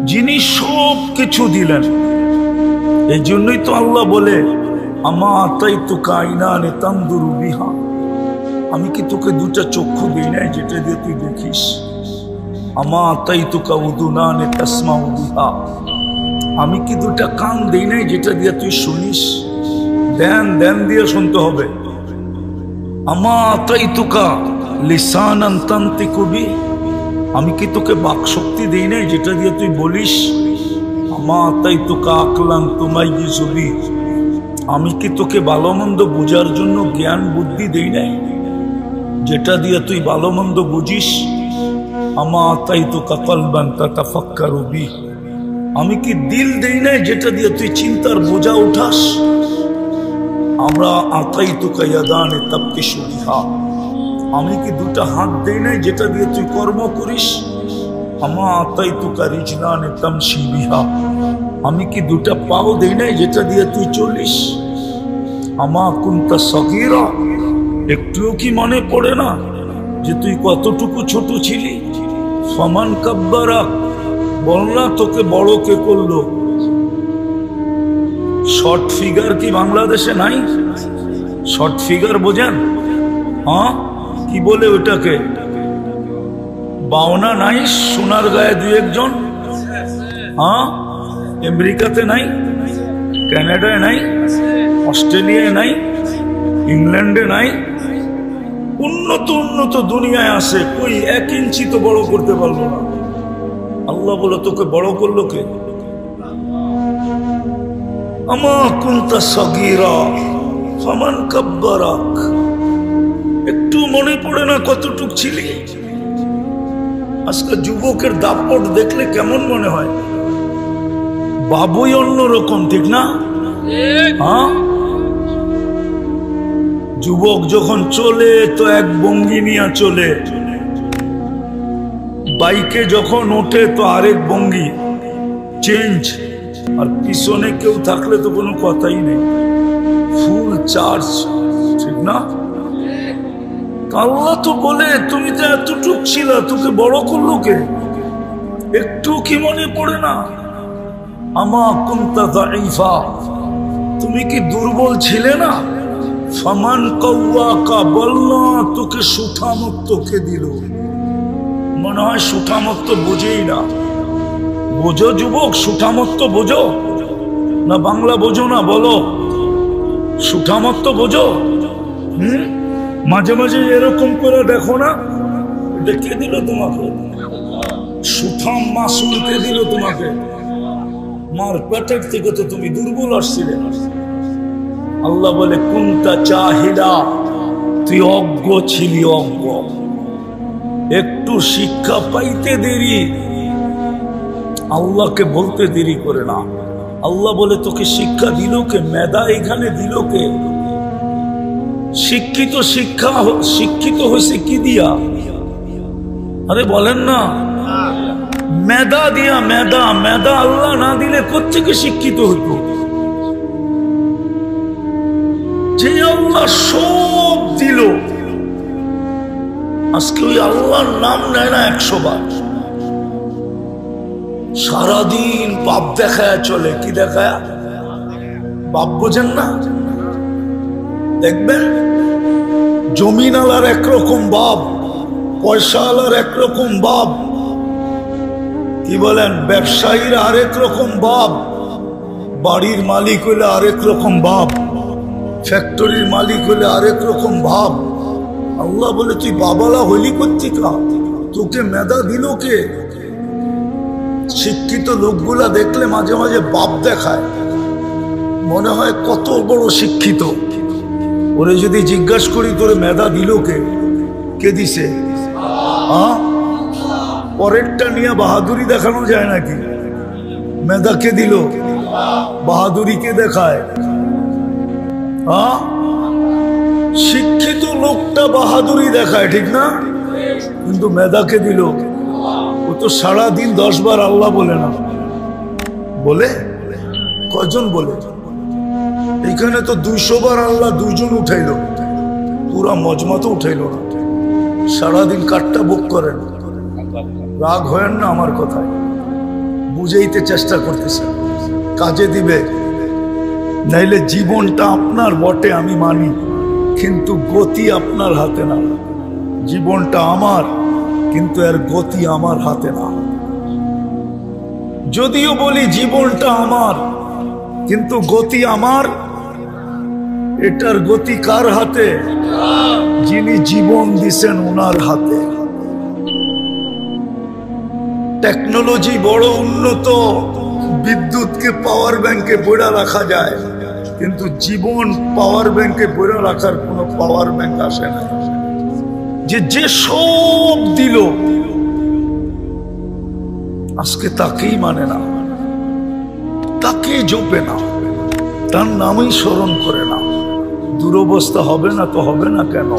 যিনি সব কিছু দিলেন। এই জন্যই তো আল্লাহ বলে আমা আতাইতুকা আইনানে তানদুরু বিহা, আমি কি তোকে দুটা চক্ষু দিই নাই যেটা দিয়ে তুই দেখিস? আমা আতাইতুকা উদুনানে তাসমাউ বিহা, আমি কি দুটা কান দিই নাই যেটা দিয়ে তুই শুনিস? ধ্যান ধ্যান দিয়ে শুনতে হবে। আমা আতাইতুকা লিসানান তানতিকু বিহি, আমি কি তোকে বাক শক্তি দিই নাই যেটা দিয়ে তুই বলিস? আমা আতাইতুকা আকলান তুমাইয়িজু বিহি, আমি কি তোকে ভালো মন্দ বোঝার জন্য জ্ঞান বুদ্ধি দেই নাই যেটা দিয়ে তুই ভালো মন্দ বুঝিস? আমা আতাইতুকা কলবান তাতাফাক্কারু বিহি, আমি কি দিল দেই নাই যেটা দিয়ে তুই চিন্তার বোঝা উঠাস? আমরা আতাইতুকা ইয়াদানে তাবতিশু বিহা, আমি কি দুটা হাত দেই নাই যেটা দিয়ে তুই কর্ম করিস? আমা আতাইতুকা রিজলানে তামশি বিহা, আমি কি দুটা পাও দেই নাই যেটা দিয়ে তুই চলিস? আমা কুনতা সগীরা, একটুও কি মনে পড়ে না যে তুই কতটুকু ছোট ছিলি? ফামান কাব্বারাক, বল না তোকে বড় কে করলো? শর্ট ফিগার কি বাংলাদেশে নাই? শর্ট ফিগার বোঝেন? হ্যাঁ, কি বলে ওটাকে? বাওনা নাই সোনার গায়ে দুই একজন? হ্যাঁ, আমেরিকাতে নাই, কানাডায় নাই, অস্ট্রেলিয়ায় নাই, ইংল্যান্ডে নাই, উন্নত উন্নত দুনিয়ায় আছে, কই 1 ইঞ্চি তো বড় করতে পারলো না। আল্লাহ বলে তোকে বড় করলো কে? আমা কুনতা সগীরা ফামান কাব্বারাক, একটু মনে পড়ে না কতটুক ছিলি? আজকে যুবকের দাপট দেখলে কেমন মনে হয়? বাবুই অন্যরকম, ঠিক না? হ্যাঁ, যুবক যখন চলে তো এক ভঙ্গি নিয়ে চলে, বাইকে যখন ওঠে তো আরেক ভঙ্গি চেঞ্জ, আর পিছনে কেউ থাকলে তো কোনো কথাই নেই, ফুল চার্জ, ঠিক না? আল্লাহ তো বলে তুমি তো এতটুক ছিল, তোকে বড় করলো কে? একটু কি মনে পড়ে না? আমা কুনতা যায়ীফা, তুমি কি দুর্বল ছিলে না? ফামান কাওয়াকা, বল না তোকে সুঠামত্ব কে দিল? মনে হয় সুঠামত্ব বোঝেই না। বোঝো যুবক, সুঠামত্ব বোঝো না? বাংলা বোঝো না? বলো, সুঠামত্ব বোঝো? মাঝে মাঝে এরকম করে দেখো না, এটা কে দিল তোমাকে? সুঠাম মাসুল কে দিল তোমাকে? মার পেটের থেকে তো তুমি দুর্বল আসছিলে। আল্লাহ বলে কুনতা জাহিলা, তুই অজ্ঞ ছিলি, অজ্ঞ। একটু শিক্ষা পাইতে দেরি, আল্লাহকে বলতে দেরি করে না। আল্লাহ বলে তোকে শিক্ষা দিল কে? মেধা এখানে দিল কে? শিক্ষিত হয়েছে কি দিয়া? আরে বলেন না, মেধা দিয়া। মেধা আল্লাহ না দিলে কোত্থেকে শিক্ষিত হইতো? যে আল্লাহ সব দিল, আজকে ওই আল্লাহর নাম নেয় না 100 বার, সারাদিন বাপ দেখায় চলে। কি দেখায়? বাপ বোঝেন না? দেখবেন জমিন আলার একরকম বাপ, পয়সা আলার একরকম বাপ, কি বলেন, ব্যবসায়ীরা আরেক রকম বাপ, বাড়ির মালিক হইলে আরেক রকম বাপ, ফ্যাক্টরির মালিক হইলে আরেক রকম ভাব। আল্লাহ বলে তুই বাবালা হইলি কোত্থেকা? তোকে মেধা দিল কে? শিক্ষিত লোকগুলা দেখলে মাঝে মাঝে বাপ দেখায়, মনে হয় কত বড় শিক্ষিত। ওরে যদি জিজ্ঞাসা করি তোরে মেধা দিল কে? কে দিছে? পরেরটা নিয়ে বাহাদুরি দেখানো যায় নাকি? মেধা কে দিল? বাহাদুরি কে দেখায়? শিক্ষিত লোকটা বাহাদুরি দেখায়, ঠিক না? কিন্তু মেধাকে দিল। ও তো সারাদিন 10 বার আল্লাহ বলে না। বলে? কজন বলে? এখানে তো 200 বার আল্লাহ, 2 জন উঠাইল, পুরা মজমা তো উঠাইল না। সারাদিন কাটটা বুক করেন, রাগ হয় না আমার কথায়? বুঝাইতে চেষ্টা করতেছে, কাজে দিবে। নাইলে জীবনটা আপনার বটে আমি মানি, কিন্তু গতি আপনার হাতে না। জীবনটা আমার, কিন্তু এর গতি আমার হাতে না। যদিও বলি জীবনটা আমার, কিন্তু গতি আমার, এটার গতি কার হাতে? যিনি জীবন দিছেন ওনার হাতে। টেকনোলজি বড় উন্নত, বিদ্যুৎকে পাওয়ার ব্যাংকে বইরা রাখা যায়, কিন্তু জীবন পাওয়ার ব্যাংকে বইরা রাখার কোনো পাওয়ার ব্যাংক আসে না। যে সব দিল আজকে তাকেই মানে না, তাকেই জপে না, তার নামই স্মরণ করে না। দুরবস্থা হবে না তো হবে না কেন?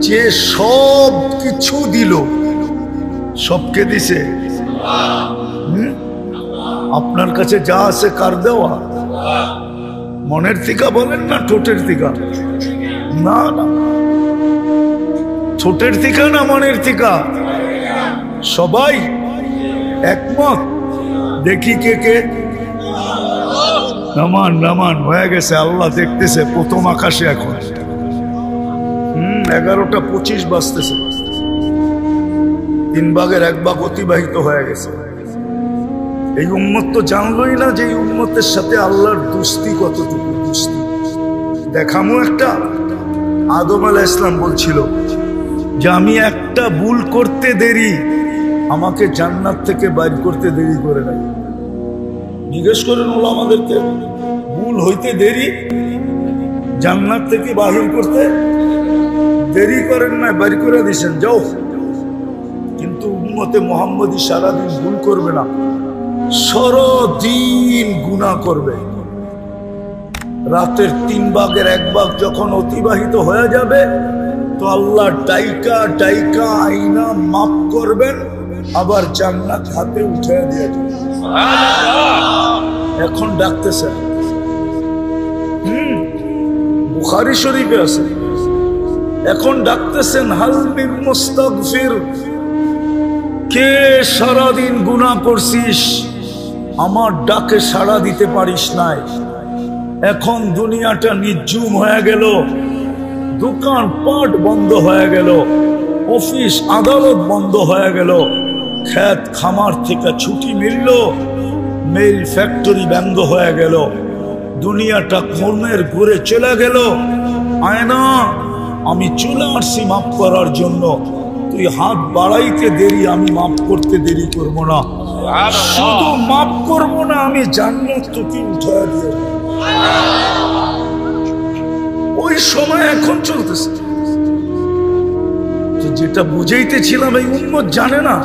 যে সব কিছু দিল, সবকে দিছে। আপনার কাছে যা আছে কার দেওয়া? মনের থেকে বলেন না ঠোঁটের থেকে? না না, ঠোঁটের থেকে না মনের থেকে? সবাই একমত? দেখি কে কে। নামান নামান, হয়ে গেছে, আল্লাহ দেখতেছে প্রথম আকাশে। এখন 11:25 বাজতেছে, 3 ভাগের 1 ভাগ অতিবাহিত হয়ে গেছে। এই উম্মত তো জানলই না যে এই উম্মতের সাথে আল্লাহর দুস্তি কতটুকু। দুস্তি দেখামো একটা। আদম আলাইহিস সালাম বলছিল যে আমি একটা ভুল করতে দেরি, আমাকে জান্নাত থেকে বাইর করতে দেরি করে নাই। জিজ্ঞেস করেন ওলামাদেরকে, ভুল হইতে দেরি, জান্নাত থেকে বাহির করতে দেরি করেন না, বাইর করে দিয়েছেন, যাও। কিন্তু উম্মতে মুহাম্মদী সারাদিন ভুল করবে না, সারাদিন গুনাহ করবে। রাতের 3 ভাগের 1 ভাগ যখন অতিবাহিত হয়ে যাবে, তো আল্লাহ ডাইকা ডাইকা আইনা মাফ করবেন, আবার জান্নাত হাতে উঠে দিয়ে যাবেন। এখন ডাকতেছেন, বুখারী শরীফে আছে, এখন ডাকতেছেন হাল মিন মুস্তাগফির, কে সারাদিন গুনাহ করছিস, আমার ডাকে সাড়া দিতে পারিস নাই। এখন দুনিয়াটা নির্জুম হয়ে গেল, দোকান পাট বন্ধ হয়ে গেল, অফিস আদালত বন্ধ হয়ে গেল, ক্ষেত খামার থেকে ছুটি মিলল, মেল ফ্যাক্টরি বন্ধ হয়ে গেল, দুনিয়াটা কর্মের ঘুরে চলে গেল। আয়না, আমি চলে আসছি মাফ করার জন্য, তুই হাত বাড়াইতে দেরি, আমি মাফ করতে দেরি করব না। শুধু মাফ করব না, আমি জান্নাত তোকে উঠে দিয়ে। ওই সময় এখন চলতেছে। যেটা বুঝাইতেছিলাম, এই উম্মত জানে না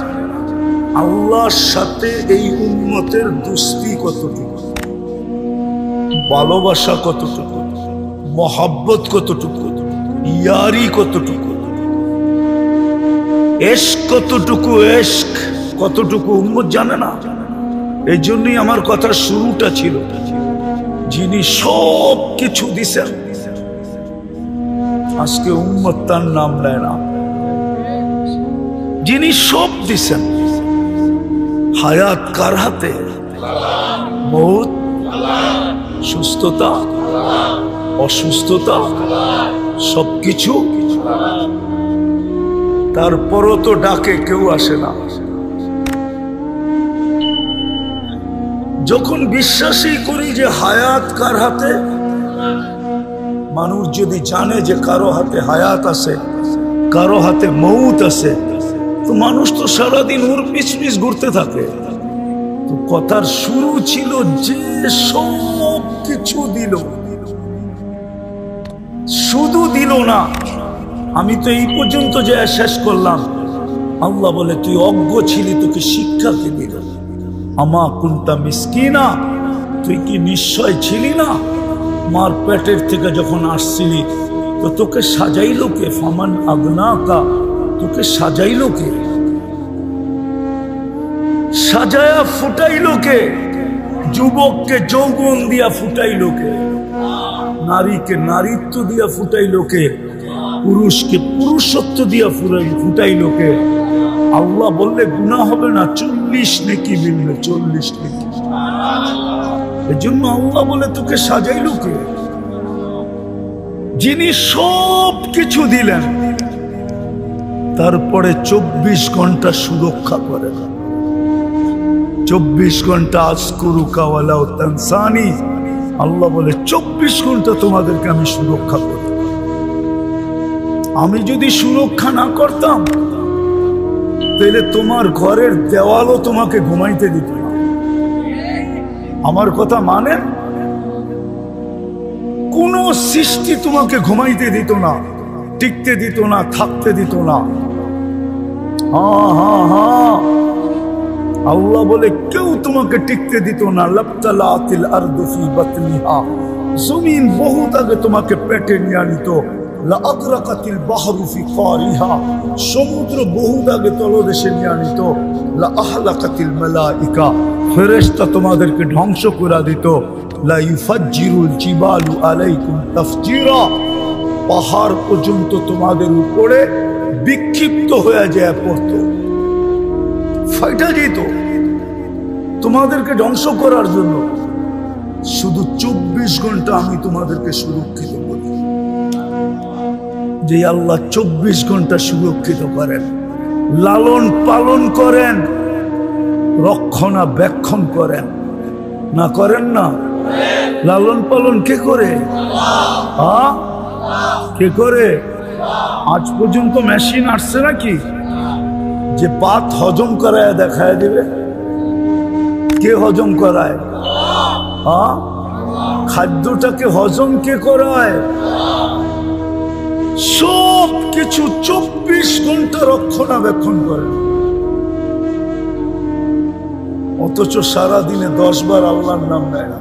আল্লাহর সাথে এই উম্মতের দোস্তি কতটুকু, ভালোবাসা কতটুকু, মহব্বত কতটুকু, ইয়ারি কতটুকু, এশক কতটুকু, এশক কতটুকু উম্মত জানে না। এই জন্যই আমার কথার শুরুটা ছিল, যিনি সব কিছু দিছেন, আজকে উম্মত তার নাম নেয় না। যিনি সব দিছেন, হায়াত কার হাতে? মৌত, সুস্থতা, অসুস্থতা, সবকিছু। তারপরও তো ডাকে কেউ আসে না। যখন বিশ্বাসই করি যে হায়াত কার হাতে, মানুষ যদি জানে যে কারো হাতে হায়াত আছে, কারো হাতে মৌত আছে, তো মানুষ তো সারাদিন ওর পিছ পিছ ঘুরতে থাকে। তো কথার শুরু ছিল যে সব কিছু দিল, শুধু দিল না। আমি তো এই পর্যন্ত যে শেষ করলাম, আল্লাহ বলে তুই অজ্ঞ ছিলি, তোকে শিক্ষা কে দিল? আমা কুনতা মিসকিনা, তুই কি নিশ্চয় ছিলি না? মার পেটের থেকে যখন আসছিলি, তো তোকে সাজাইলো কে? ফামান আগনাকা, তোকে সাজাইলো কে? সাজায়া ফুটাইলো কে? যুবককে যৌবন দিয়া ফুটাইলো কে? নারীকে নারীত্ব দিয়া ফুটাইলো কে? পুরুষকে পুরুষত্ব দিয়া ফুটাইলো কে? আল্লাহ বললে গুনাহ হবে না, চুল 40 নেকি মিলবে, 40 নেকি। এই জন্য আল্লাহ বলে তোকে সাজাইলো কে? যিনি সব কিছু দিলেন, তারপরে 24 ঘন্টা সুরক্ষা করেন। 24 ঘন্টা আজকুরুকা ওয়ালাউ তানসানি, আল্লাহ বলে 24 ঘন্টা তোমাদেরকে আমি সুরক্ষা করি। আমি যদি সুরক্ষা না করতাম তাহলে তোমার ঘরের দেওয়ালও তোমাকে ঘুমাইতে দিত না। আমার কথা মানে, কোন সৃষ্টি তোমাকে ঘুমাইতে দিত না, টিকতে দিত না, থাকতে দিত না। হ্যাঁ হ্যাঁ হ্যাঁ, আল্লাহ বলে কেউ তোমাকে টিকতে দিত না। লাবতালাতিল আরদু ফি বাতনিহা, জমিন বহুত আগে তোমাকে পেটে নিয়ে নিত। লাআগরাকাতিল বাহরু ফি কারিহা, সমুদ্র বহুত আগে তলদেশে নিয়ে নিত। লাআহলাকাতিল মালাইকা, ফেরেশতা তোমাদেরকে ধ্বংস করে দিত। লা ইউফাজ্জিরুল জিবালু আলাইকুম তাফজিরা, পাহাড় পর্যন্ত তোমাদের উপরে বিক্ষিপ্ত হয়ে যায় পড়তো, ফাইটা যেত তোমাদেরকে ধ্বংস করার জন্য। শুধু 24 ঘন্টা আমি তোমাদেরকে সুরক্ষিত করি। যে আল্লাহ 24 ঘন্টা সুরক্ষিত করেন, লালন পালন করেন, রক্ষণাবেক্ষণ করেন, না করেন না? লালন পালন কে করে? কে করে? আজ পর্যন্ত মেশিন আসছে নাকি যে ভাত হজম করায় দেখায় দিবে? কে হজম করায়? খাদ্যটাকে হজম কে করায়? সব কিছু 24 ঘন্টা রক্ষণাবেক্ষণ করে। অথচ সারাদিনে 10 বার আল্লাহর নাম নেয় না।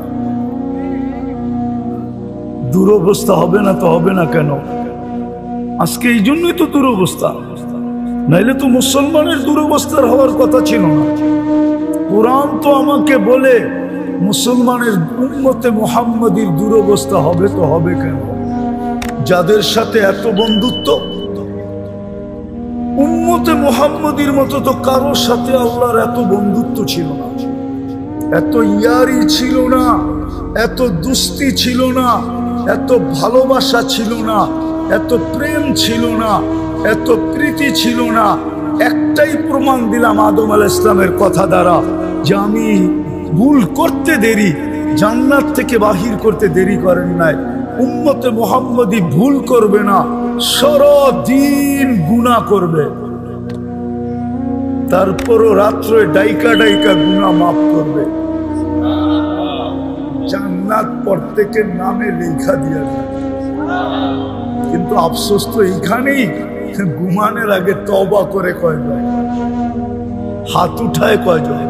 দুরবস্থা হবে না তো হবে না কেন? আজকে এই জন্যই তো দুরবস্থা, নাইলে তো মুসলমানের দুরবস্থার হওয়ার কথা ছিল না। কোরআন তো আমাকে বলে মুসলমানের উম্মতে মুহাম্মাদির দুরবস্থা হবে তো হবে কেন? যাদের সাথে এত বন্ধুত্ব, উম্মতে মুহাম্মাদির মতো তো কারোর সাথে আল্লাহর এত বন্ধুত্ব ছিল না, এত ইয়ারি ছিল না, এত দুস্তি ছিল না, এত ভালোবাসা ছিল না, এত প্রেম ছিল না, এত প্রীতি ছিল না। একটাই প্রমাণ দিলাম আদম আলাইহিস সালামের কথা দ্বারা, যে আমি ভুল করতে দেরি, জান্নাত থেকে বাহির করতে দেরি করেন নাই। উম্মতে মুহাম্মাদি ভুল করবে না, সারাদিন গুনাহ করবে, তারপরও রাত্রে ডাইকা ডাইকা গুনাহ মাফ করবে। জান্নাত প্রত্যেকের নামে লেখা দিয়ে যায়, কিন্তু আফসোস তো এইখানেই, ঘুমানোর আগে তওবা করে কয়জন? হাত উঠায় কয়জন?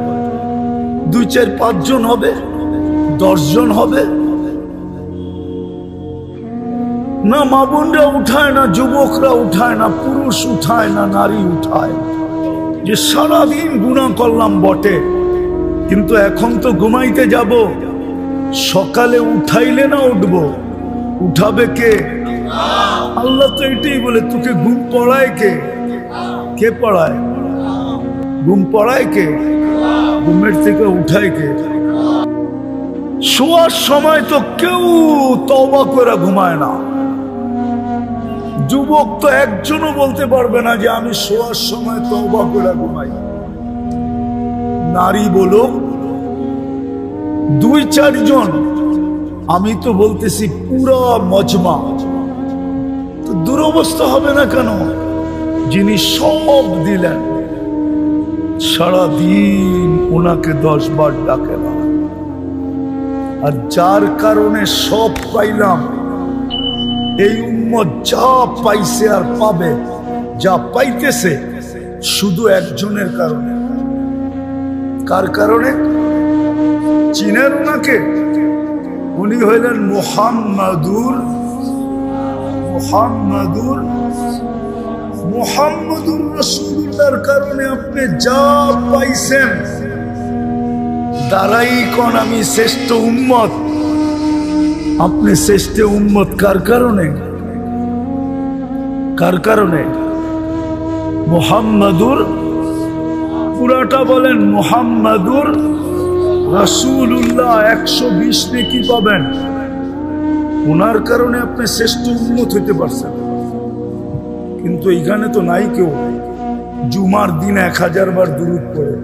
2, 4, 5 জন হবে? 10 জন হবে? না মা বোনরা উঠায়, না যুবকরা উঠায়, না পুরুষ উঠায়, না নারী উঠায়। যে সারাদিন গুনাহ করলাম বটে, কিন্তু এখন তো ঘুমাইতে যাব, সকালে উঠাইলে না উঠবো? উঠাবে কে? আল্লাহ তো এটাই বলে, তোকে ঘুম পড়ায় কে? কে পড়ায়? ঘুম পড়ায় কে? ঘুমের থেকে উঠায় কে? শোয়ার সময় তো কেউ তওবা করে ঘুমায় না। যুবক তো একজনও বলতে পারবে না যে আমি শোয়ার সময় তওবা করে ঘুমাই। নারী বলো 2-4 জন, আমি তো বলতেছি পুরা মজমা। তো দুরবস্থা হবে না কেন? যিনি সব দিলেন, সারাদিন ওনাকে 10 বার ডাকে না। আর যার কারণে সব পাইলাম, এই উম্মত যা পাইছে আর পাবে, যা পাইতেছে, শুধু একজনের কারণে। কার কারণে? চিনেন ওনাকে? উনি হইলেন মুহাম্মাদুর রাসূলুল্লাহর কারণে আপনি যা পাইছেন। দাঁড়াই কোন আমি শ্রেষ্ঠ উম্মত। আপনি শ্রেষ্ঠ উম্মত কার কারণে? কার কারণে? মুহাম্মাদুর পুরাটা বলেন মুহাম্মাদুর রাসূলুল্লাহ, 120 নেকি পাবেন। ওনার কারণে আপনি শ্রেষ্ঠ উম্মত হইতে পারছেন। কিন্তু এখানে তো নাই কেউ জুমার দিন 1000 বার দুরূদ পড়ে।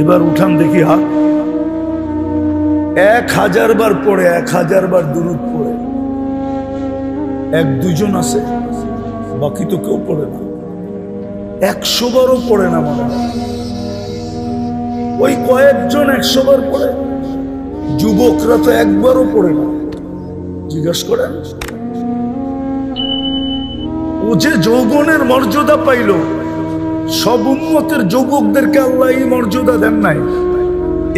এবার উঠান দেখি হাত। 1000 বার পড়ে, 1000 বার দুরূদ পড়ে। 1-2 আছে, বাকি তো কেউ পড়ে না। 100 বারও পড়ে না মনে হয়। ওই কয়েকজন 100 বার পড়ে, যুবকরা তো একবারও পড়ে না। জিজ্ঞাসা করেন, ও যে যৌবনের মর্যাদা পাইল, সব উম্মতের যুবকদেরকে আল্লাহ এই মর্যাদা দেন নাই।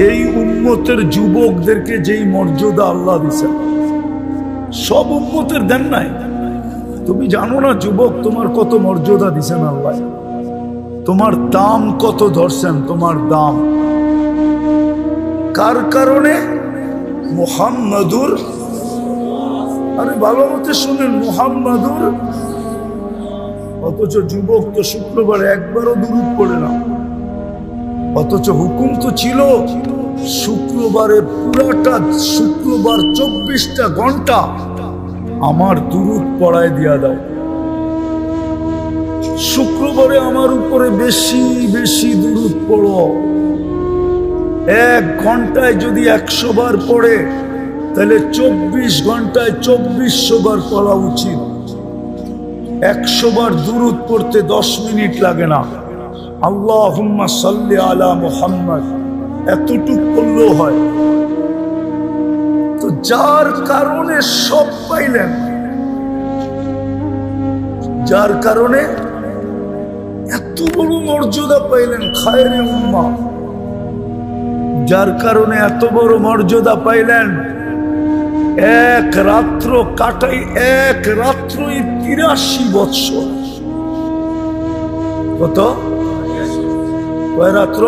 এই উম্মতের যুবকদেরকে যেই মর্যাদা আল্লাহ দিয়েছেন, সব উম্মতের দেন নাই। তুমি জানো না যুবক, তোমার কত মর্যাদা দিছেন আল্লাহ, তোমার দাম কত ধরছেন, তোমার দাম কার কারণে? মুহাম্মাদুর, আরে ভালো মতে শুনেন, মুহাম্মাদুর। অথচ যুবক তো শুক্রবারে একবারও দুরূদ পড়ে না। অথচ হুকুম তো ছিল শুক্রবারে পুরাটা শুক্রবার 24টা ঘন্টা আমার দুরূদ পড়ায় দিয়া দাও। শুক্রবারে আমার উপরে বেশি বেশি দুরূদ পড়ো। 1 ঘন্টায় যদি 100 বার পড়ে, তাহলে 24 ঘন্টায় 2400 বার পড়া উচিত। 100 বার দুরূদ পড়তে 10 মিনিট লাগে না। আল্লাহুম্মা সাল্লি আলা মুহাম্মদ এতটুক করলেও হয়। তো যার কারণে সব পাইলেন, যার কারণে এত বড় মর্যাদা পাইলেন, খায়রে উম্মাহ, যার কারণে এত বড় মর্যাদা পাইলেন, এক রাত্র কাটাই, এক রাত্রই 83 বৎসর। কত? কয় রাত্র?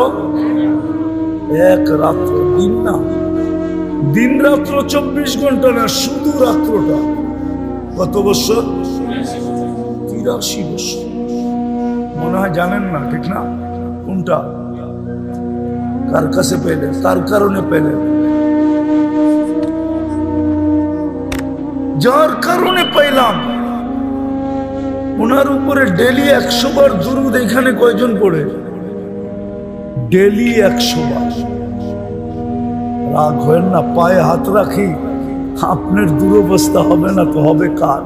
এক রাত্র, দিন না, দিন রাত্র 24 ঘন্টা না, শুধু রাত্রটা। কত বছর? 83 বছর। মনে হয় জানেন না, ঠিক না? কোনটা? কার কাছে পেলেন? কার কারণে পেলেন? যার কারণে পাইলাম। ওনার উপরে ডেলি 100 বার দুরূদ এখানে কয়জন পড়ে? ডেলি 100 বার। রাগ হয় না, পায়ে হাত রাখি, আপনার দুরবস্থা হবে না তো হবে কার?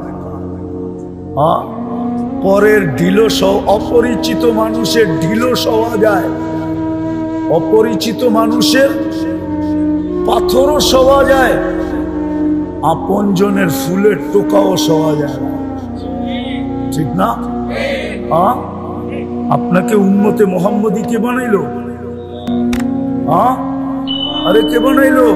পরের ঢিলো অপরিচিত মানুষের ঢিলো সওয়া যায়, অপরিচিত মানুষের পাথরও সওয়া যায়, আপনজনের ফুলের টোকাও সওয়া যায় না, ঠিক না? আপনাকে উম্মতে মুহাম্মদী কে বানাইলো? আরে কে বানাইলো?